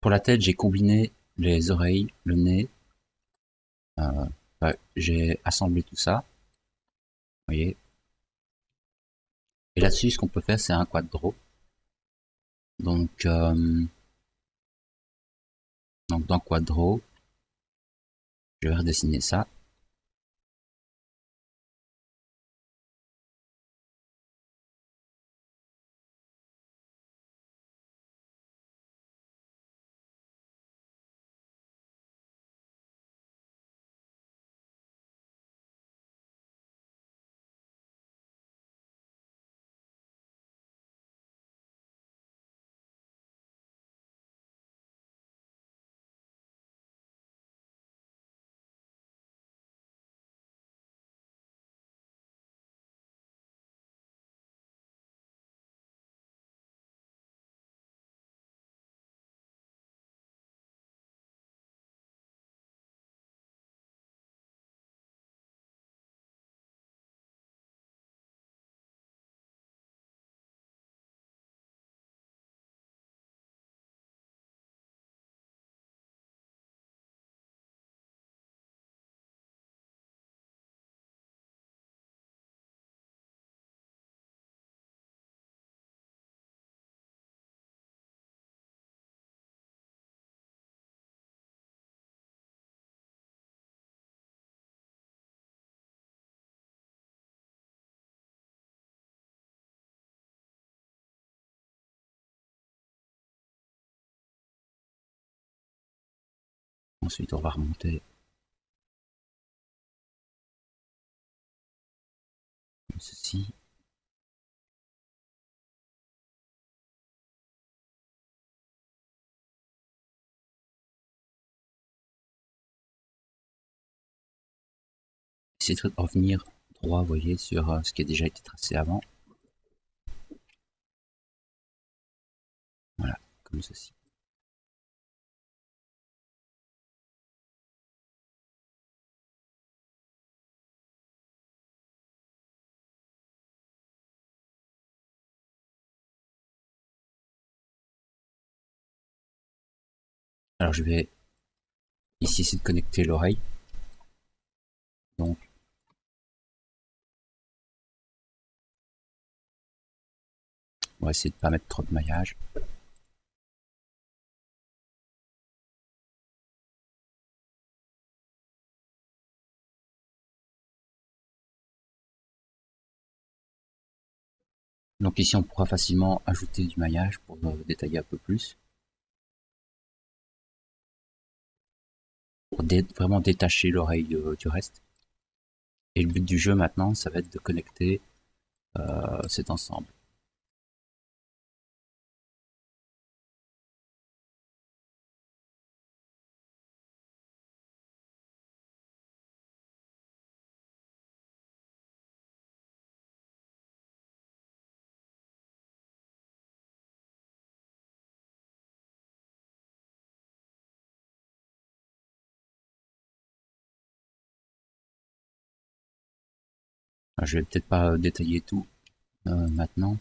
Pour la tête, j'ai combiné les oreilles, le nez. J'ai assemblé tout ça. Vous voyez. Et là-dessus, ce qu'on peut faire, c'est un quadro. Donc dans quadro, je vais redessiner ça. Ensuite, on va remonter comme ceci. Essayez de revenir droit, vous voyez, sur ce qui a déjà été tracé avant. Voilà, comme ceci. Alors je vais ici essayer de connecter l'oreille. Donc on va essayer de ne pas mettre trop de maillage. Donc ici on pourra facilement ajouter du maillage pour détailler un peu plus. Pour vraiment détacher l'oreille du reste. Et le but du jeu maintenant, ça va être de connecter cet ensemble. Alors, je vais peut-être pas détailler tout maintenant.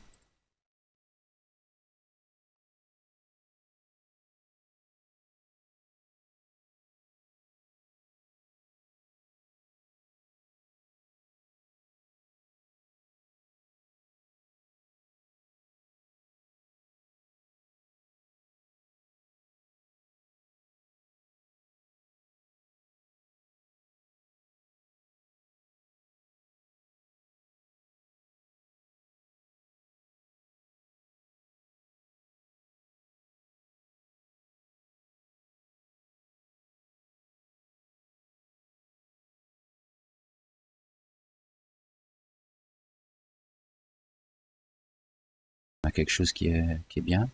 On a quelque chose qui est bien.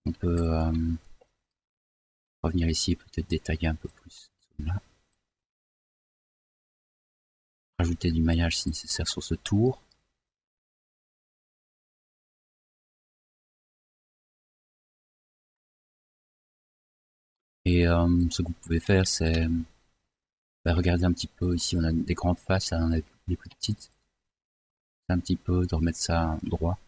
On peut revenir ici et peut-être détailler un peu plus. Là. Rajouter du maillage si nécessaire sur ce tour. Et ce que vous pouvez faire, c'est regarder un petit peu. Ici, on a des grandes faces, on a des plus petites. Un petit peu de remettre ça droit.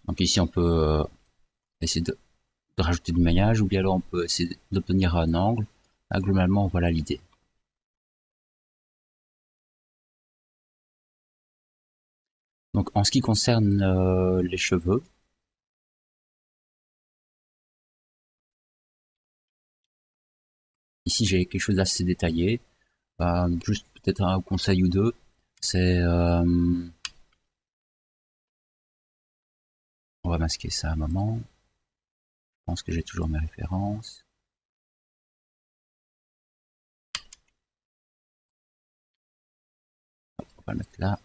Donc ici on peut essayer de rajouter du maillage, ou bien alors on peut essayer d'obtenir un angle. Là, globalement, voilà l'idée. Donc en ce qui concerne les cheveux, ici j'ai quelque chose d'assez détaillé. Juste peut-être un conseil ou deux, c'est on va masquer ça un moment. Je pense que j'ai toujours mes références. On va le mettre là.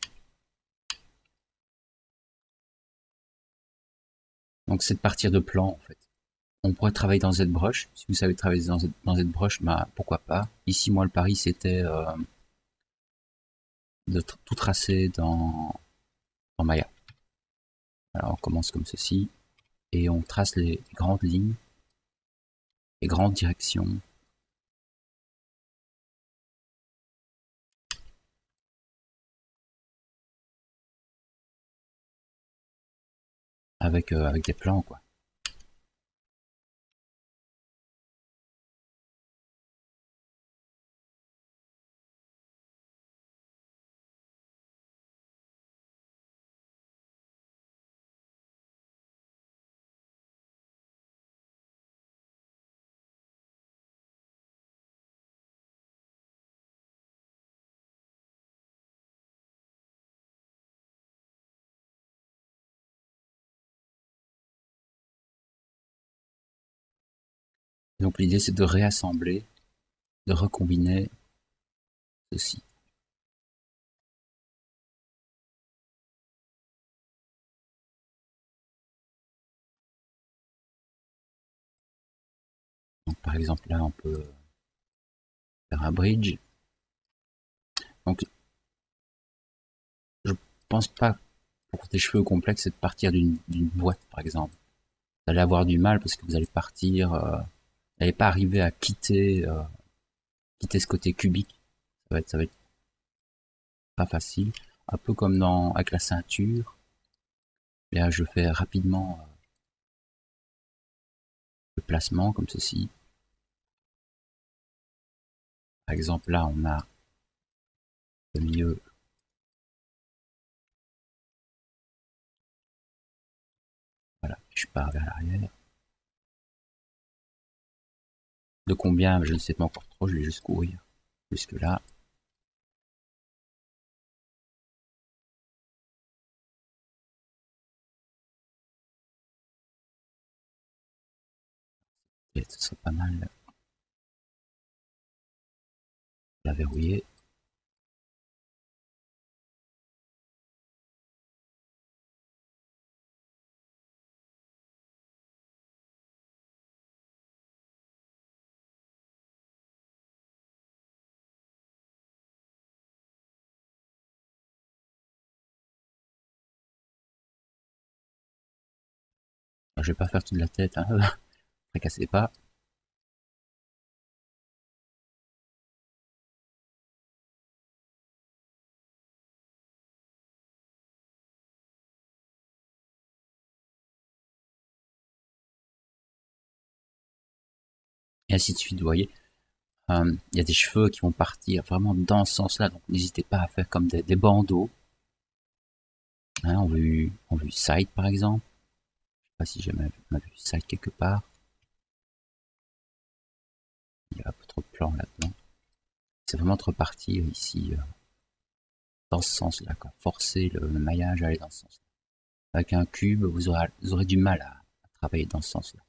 Donc c'est de partir de plan en fait. On pourrait travailler dans ZBrush. Si vous savez travailler dans ZBrush, bah, pourquoi pas. Ici, moi, le pari, c'était de tout tracer dans Maya. Alors, on commence comme ceci, et on trace les grandes lignes, les grandes directions, avec des plans, quoi. Donc, l'idée, c'est de réassembler, de recombiner ceci. Donc, par exemple, là, on peut faire un bridge. Donc, je pense pas, pour des cheveux complexes, c'est de partir d'une boîte, par exemple. Vous allez avoir du mal parce que vous allez partir, vous n'allez pas arriver à quitter ce côté cubique. Ça va être pas facile. Un peu comme avec la ceinture. Là, je fais rapidement le placement comme ceci. Par exemple, là, on a le milieu. Voilà, je pars vers l'arrière. De combien, je ne sais pas encore trop, je vais juste courir jusque là. Et ce serait pas mal de la verrouiller. Alors, je vais pas faire toute la tête, hein. Fracassez pas. Et ainsi de suite, vous voyez. Il y a des cheveux qui vont partir vraiment dans ce sens-là, donc n'hésitez pas à faire comme des bandeaux. Hein, en vue side par exemple. Je sais pas si j'ai ma vue side quelque part. Il y a un peu trop de plans là-dedans. C'est vraiment de repartir ici dans ce sens-là, quoi. Forcer le maillage à aller dans ce sens-là. Avec un cube, vous aurez du mal à travailler dans ce sens-là.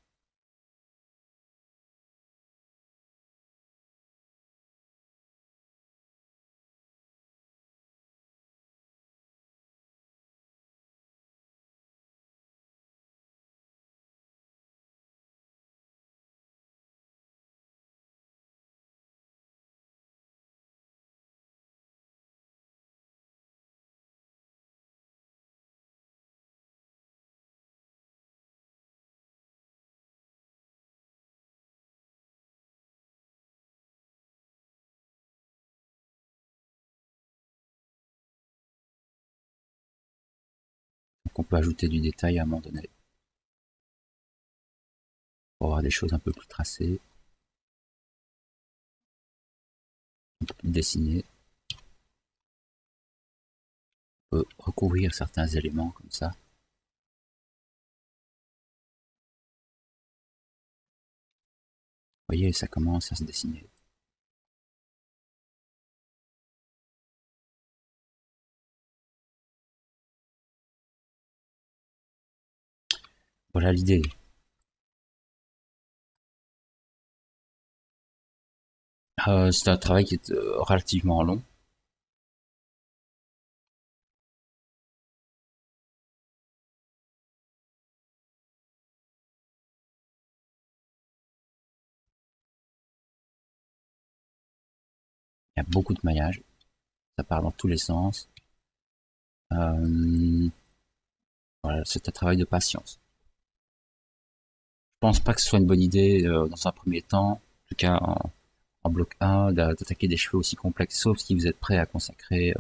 qu'on peut ajouter du détail à un moment donné. Pour avoir des choses un peu plus tracées, un peu plus dessinées. On peut recouvrir certains éléments comme ça. Vous voyez, ça commence à se dessiner. Voilà l'idée. C'est un travail qui est relativement long. Il y a beaucoup de maillage. Ça part dans tous les sens. Voilà, c'est un travail de patience. Je pense pas que ce soit une bonne idée dans un premier temps, en tout cas en bloc 1, d'attaquer des cheveux aussi complexes, sauf si vous êtes prêt à consacrer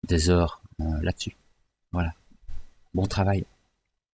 des heures là-dessus. Voilà. Bon travail.